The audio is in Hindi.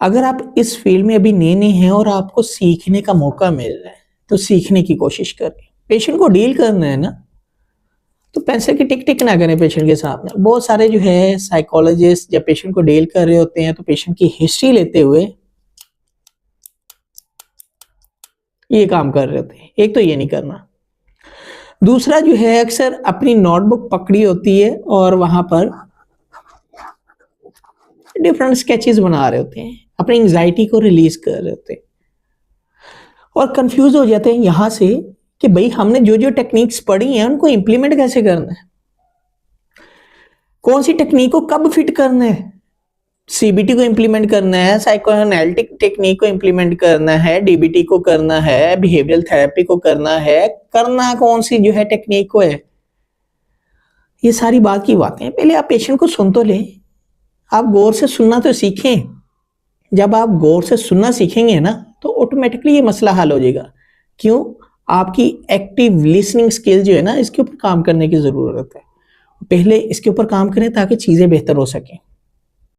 अगर आप इस फील्ड में अभी नए-नए हैं और आपको सीखने का मौका मिल रहा है, तो सीखने की कोशिश करें। पेशेंट को डील करना है ना, तो पैसे की टिक-टिक ना करें पेशेंट के सामने। बहुत सारे जो है साइकोलॉजिस्ट जब पेशेंट को डील कर रहे होते हैं, तो पेशेंट की हिस्ट्री लेते हुए ये काम कर रहे होते हैं। एक तो ये नहीं करना। दूसरा जो है अक्सर अपनी नोटबुक पकड़ी होती है और वहाँ पर डिफरेंट स्केचेस बना रहे होते हैं, अपनी एंग्जायटी को रिलीज कर रहे होते हैं और कंफ्यूज हो जाते हैं यहाँ से कि भाई हमने जो जो टेक्निक्स पढ़ी हैं उनको इम्प्लीमेंट कैसे करना है, कौन सी टेक्निक को कब फिट करना है। सीबीटी को इम्प्लीमेंट करना है, साइकोएनालिटिक टेक्निक को इम्प्लीमेंट करना है, डीबीटी को करना है, बिहेवियरल थेरेपी को करना कौन सी जो है टेक्निक को है। ये सारी बात की बातें हैं। पहले आप पेशेंट को सुन तो लें, आप गौर से सुनना तो सीखें। जब आप गौर से सुनना सीखेंगे ना, तो ऑटोमेटिकली ये मसला हल हो जाएगा। क्यों? आपकी एक्टिव लिसनिंग स्किल जो है ना, इसके ऊपर काम करने की ज़रूरत है। पहले इसके ऊपर काम करें ताकि चीज़ें बेहतर हो सकें।